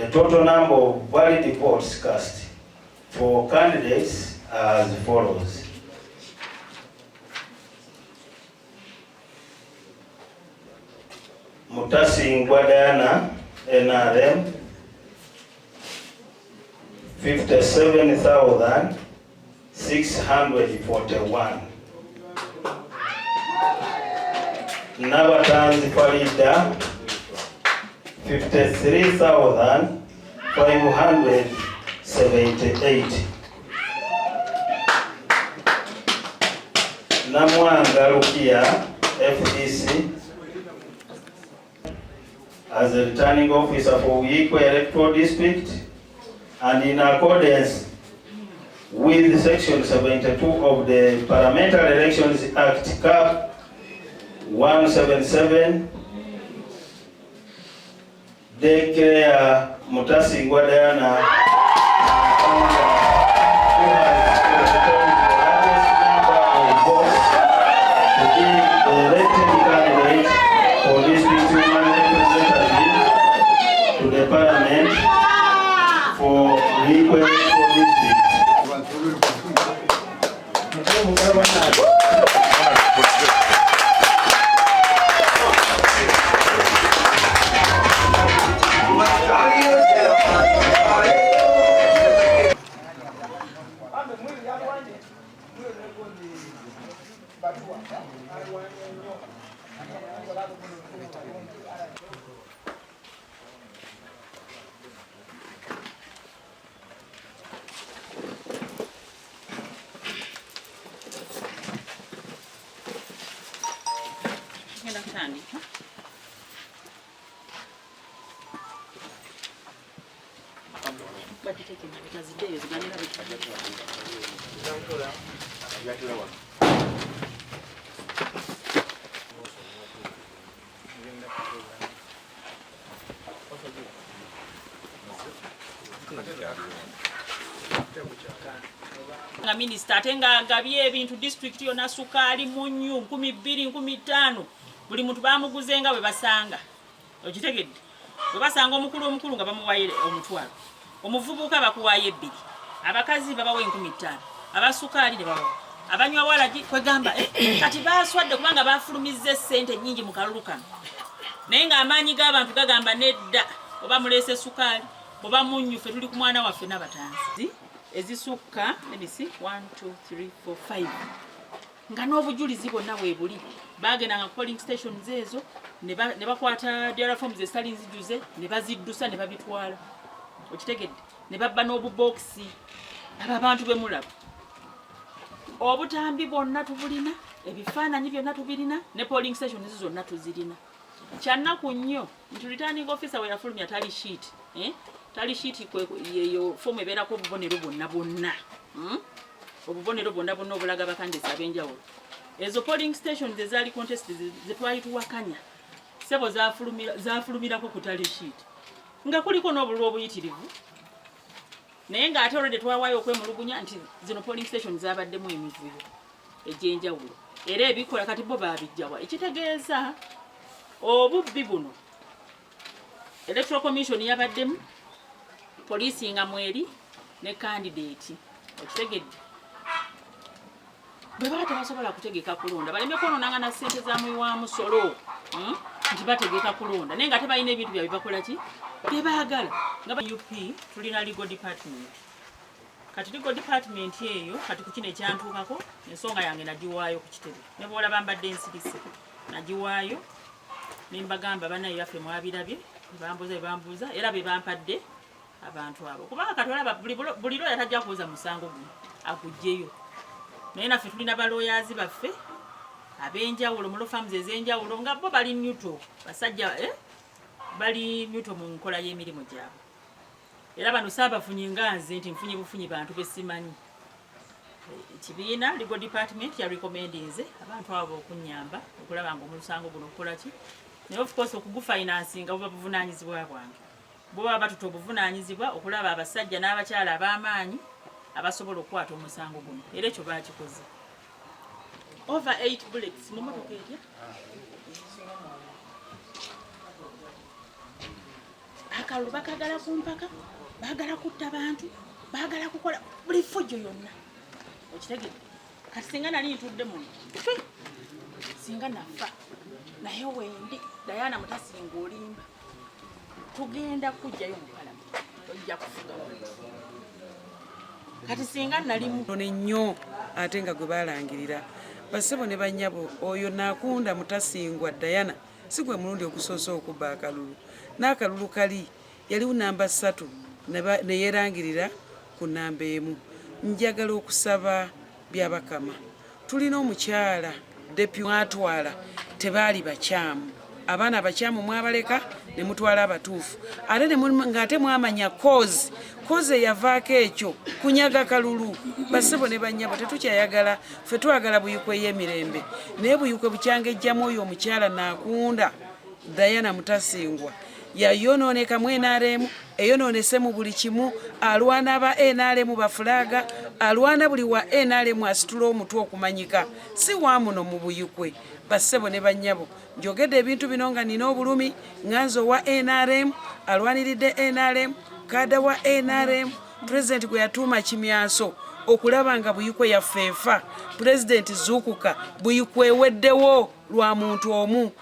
The total number of valid votes cast for candidates are as follows. Mutasingwa Diana, NRM, 57,641. Nabatanzi Farida, 53,578. Namwanga Rukia, FDC, as a returning officer for Uyikwe Electoral District, and in accordance with Section 72 of the Parliamentary Elections Act, Cap 177, declare Mutasingwa Diana Parliament for Uyikwe Electoral District. nga minisita ate nga agabye ebintu district yonna sukaali munyu 2,250 buli muntu bamuguze nga bwe basanga okitegedde bwe basanga omukulu nga bamuwaye omutwalo omuvubuka bakuwaye 2 abakazi babawe 15 abasukaali ne babawa abanywa walagi kwegamba kati baswadde kubanga bafulumizza sente nyingi mu kalulu kano naye ng'amaanyi g'abantu gagamba nedda oba muleese sukaali oba munyu ffe tuli ku mwana waffe n'abatanzi ezisukka nebisi 1 2 3 4 5 nga n'obujulizi bonna bwe buli bagendanga polling stations ezo ne bakwata data forms ezitali nzijuze ne baziddusa ne babitwala okitegedde ne babba n'obubokisi abo abantu bemulaba obutambi bwonna tubulina ebifaananyi byonna tubirina ne polling stations zonna tuzirina kyannaku nnyo nti returning officer we yafulumya tali sheet tali sheet yeyo fomu ebeerako obubonero bonna obubonero bonna obulaga bakandesi ab'enjawulo ezo polling stations ezaali contest ze twali tuwakanya sebo zafulumirako ku tali sheet nga kuliko n'obulwa obuyitirivu naye ng'ate olwedde twawaayo okwemulugunya nti zino polling stations zabaddemu emivuyo egy'enjawulo era ebikola kati bo baabijjawa ekitegeeza obubbi buno electoral commission yabaddemu poliisi nga mweri ne candidate okitegedde bwe baba tebasobola kutegeka kulonda baleme kwononanga na ssente za muyi wa musolo nti bategeka kulonda naye nga tebalina ebintu byabwe bakola ki bye baagala nga UP tulina legal department kati legal department eyo kati ku kino ekyantuukako ensonga yange nagiwaayo ku kitebe ne bwolaba mbadde nsirise nagiwaayo ne mbagamba bannaye baffe mwabirabye bambuuza era be bampadde abantu abo kubanga kati olaba buli looya tajja kuwuza musango guno aguggyeyo naye naffe tulina balooyazi baffe ab'enjawulo mu law firms ez'enjawulo nga bo bali nyuto basajja bali nyuto mu nkola y'emirimu gyabwe era bano saabafunye nga nze nti nfunye bufunyi bantu besimanyi ekibiina legal department ya recommendinze abantu abo okunyamba okulaba nga omusango guno okukola ki naye of course okugufinansinga buba buvunaanyizibwa bwange bo baba batuta obuvunaanyizibwa okulaba abasajja n'abakyala ab'amaanyi abasobola okukwata omusango guno era ekyo baakikoze over 8 bullets mu motoka etya akalulu bakagala ku mpaka baagala kutta bantu baagala kukola buli fujjo yonna okitegedde kati singa nali ntudde muno singa nafa naye wendi Diana Mutasinga olimba tugenda kujjayo mukalamu ojja kufuga kati singa nali nnyo ate nga gwe balangirira basebo ne bannyabo oyo Nakunda Mutasingwa Diana si gwe mulundi okusoosa okubba akalulu n'akalulu kali yaliwo namba 3 ne yeerangirira ku namba 1 njagala okusaba byabakama tulina omukyala depi mwatwala tebaali bakyamu abaana abakyamu mwabaleka ne mutwala abatuufu ate ng'ate mwamanya kozi eyavaako ekyo kunyaga kalulu basebo ne bannyabo tetukyayagala ffe twagala buyukwe y'emirembe naye buyukwe bukyangejjamu oyo omukyala Nakunda Diana Mutasingwa yayonooneka mu NRM eyonoonese mu buli kimu alwana ba NRM bafulaga alwana buli wa NRM asitula omutwe okumanyika si wamuno mu buyukwe basebo ne bannyabo njogedde ebintu bino nga nina obulumi nganzo wa NRM alwaniridde NRM kada wa NRM president gwe yatuuma kimyaso okulaba nga buyukwe yafeefa president Zukuka buyukwe weddewo lwa muntu omu